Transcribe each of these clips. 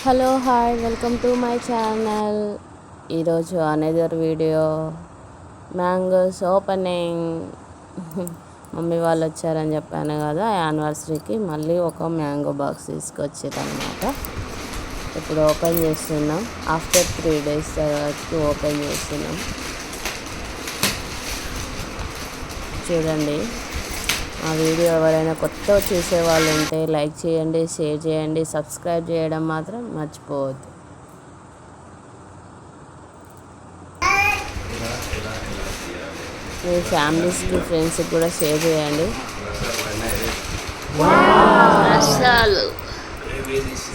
Hello hi welcome to my channel. ఈరోజు another video mangoes opening. Mummy వాళ్ళు వచ్చారని చెప్పాను కదా, యానివర్సరీకి మళ్ళీ ఒక మ్యాంగో బాక్స్ తీసుకొచ్చారనమాట. ఇప్పుడు ఓపెన్ చేస్తున్నాం. ఆఫ్టర్ 3 days తర్వాత ఓపెన్ చేస్తున్నాం. చూడండి, ఆ వీడియో ఎవరైనా కొత్త చూసేవాళ్ళు ఉంటే లైక్ చేయండి, షేర్ చేయండి, సబ్స్క్రైబ్ చేయడం మాత్రం మర్చిపోవద్దు. మీ ఫ్యామిలీస్కి ఫ్రెండ్స్కి కూడా షేర్ చేయండి.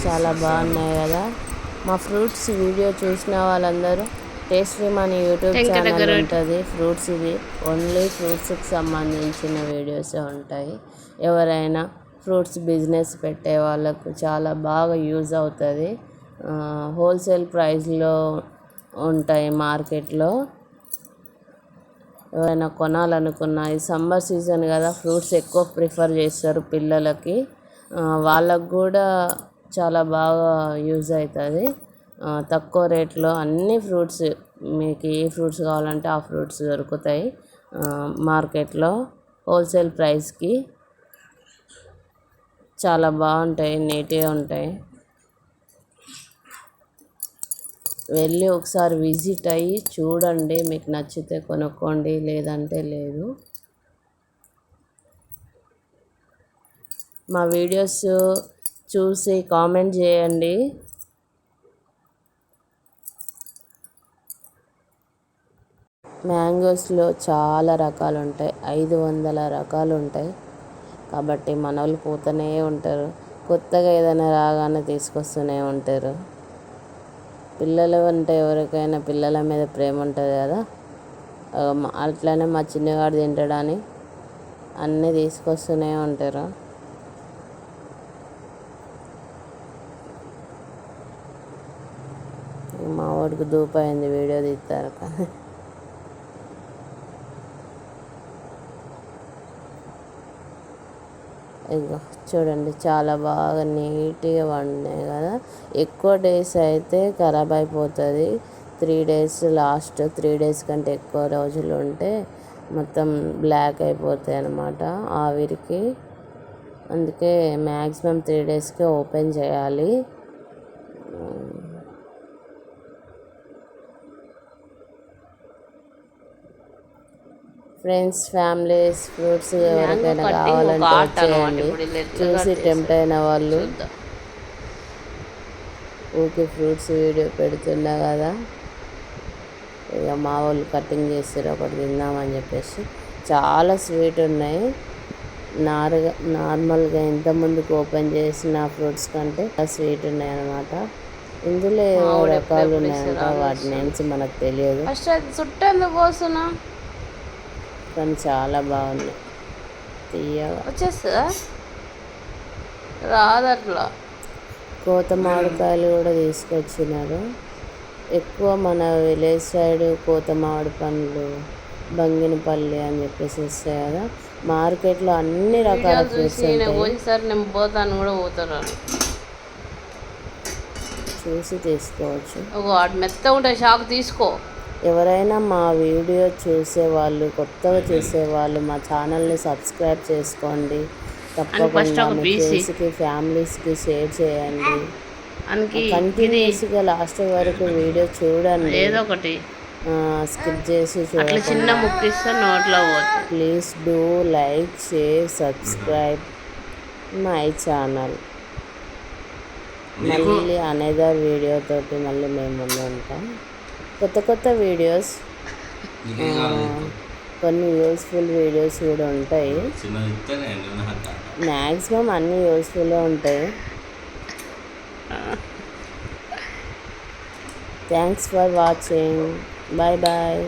చాలా బాగున్నాయి కదా. మా ఫ్రూట్స్ వీడియో చూసిన వాళ్ళందరూ టేస్టీ మన యూట్యూబ్ ఛానల్ ఉంటుంది. ఫ్రూట్స్ ఇది ఓన్లీ ఫ్రూట్స్కి సంబంధించిన వీడియోసే ఉంటాయి. ఎవరైనా ఫ్రూట్స్ బిజినెస్ పెట్టే వాళ్ళకు చాలా బాగా యూజ్ అవుతుంది. హోల్సేల్ ప్రైస్లో ఉంటాయి మార్కెట్లో. ఎవరైనా కొనాలనుకున్నా, ఈ సమ్మర్ సీజన్ కదా, ఫ్రూట్స్ ఎక్కువ ప్రిఫర్ చేస్తారు పిల్లలకి. వాళ్ళకు కూడా చాలా బాగా యూజ్ అవుతుంది. తక్కువ రేట్లో అన్ని ఫ్రూట్స్, మీకు ఏ ఫ్రూట్స్ కావాలంటే ఆ ఫ్రూట్స్ దొరుకుతాయి మార్కెట్లో హోల్సేల్ ప్రైస్కి. చాలా బాగుంటాయి, నీట్గా ఉంటాయి. వెళ్ళి ఒకసారి విజిట్ అయ్యి చూడండి, మీకు నచ్చితే కొనుక్కోండి, లేదంటే లేదు. మా వీడియోస్ చూసి కామెంట్ చేయండి. మ్యాంగోస్లో చాలా రకాలు ఉంటాయి, 500 రకాలు ఉంటాయి. కాబట్టి మన వాళ్ళు పోతూనే ఉంటారు, కొత్తగా ఏదైనా రాగానే తీసుకొస్తూనే ఉంటారు. పిల్లలు అంటే ఎవరికైనా పిల్లల మీద ప్రేమ ఉంటుంది కదా, అట్లనే మా చిన్నగాడు తింటాడని అన్నీ తీసుకొస్తూనే ఉంటారు. మా వాడికి దూపైంది వీడియో తీస్తారు కానీ. ఇదిగో చూడండి, చాలా బాగా నీట్గా వండినాయి కదా. ఎక్కువ డేస్ అయితే ఖరాబ్ అయిపోతుంది. 3 days లాస్ట్, 3 days కంటే ఎక్కువ రోజులు ఉంటే మొత్తం బ్లాక్ అయిపోతాయి అన్నమాట ఆవిరికి. అందుకే మ్యాక్సిమం 3 daysకే ఓపెన్ చేయాలి. ఫ్రెండ్స్, ఫ్యామిలీస్, ఫ్రూట్స్ ఎవరికైనా కావాలంటే వచ్చేయండి. చూసి టెంప్ట్ అయిన వాళ్ళు. ఊకే ఫ్రూట్స్ వీడియో పెడుతున్నా కదా, ఇక మా వాళ్ళు కటింగ్ చేస్తారు, ఒకటి తిందామని చెప్పేసి. చాలా స్వీట్ ఉన్నాయి. నార్మల్గా ఇంతకుముందుకు ఓపెన్ చేసిన ఫ్రూట్స్ కంటే స్వీట్ ఉన్నాయి అన్నమాట. ఇందులో రకాలు ఉన్నాయంట, వాటి నేమ్స్ మనకు తెలియదు కానీ చాలా బాగుంది. తీయగా వచ్చేస్తుందా రాదట్లా. కోత మామిడికాయలు కూడా తీసుకొచ్చినారు. ఎక్కువ మన విలేజ్ సైడ్ కోత మామిడి పండ్లు, బంగినపల్లి అని చెప్పేసి వస్తాయి కదా. మార్కెట్లో అన్ని రకాల ఫ్రూట్స్ పోయినసారి నేను పోతాను కూడా పోతాను, చూసి తీసుకోవచ్చు. మెత్తగా ఉంటాయి, షాక్ తీసుకో. ఎవరైనా మా వీడియో చూసేవాళ్ళు, కొత్తగా చూసేవాళ్ళు మా ఛానల్ని సబ్స్క్రైబ్ చేసుకోండి. తప్పకుండా మీ ఫ్రెండ్స్కి, ఫ్యామిలీస్కి షేర్ చేయండి. కంటిన్యూస్గా లాస్ట్ వరకు వీడియో చూడండి, ఏదో ఒకటి స్కిప్ చేసి చూడండి. చిన్న ముక్కిస్తే నోట్లో పోతుంది. Please do like, share, subscribe my channel. మళ్ళీ అనదర్ వీడియోతోటి మళ్ళీ మేము ముందు ఉంటాం. కొత్త వీడియోస్, కొన్ని యూస్ఫుల్ వీడియోస్ కూడా ఉంటాయి. మ్యాక్సిమం అన్నీ యూస్ఫుల్గా ఉంటాయి. Thanks for watching. Bye bye.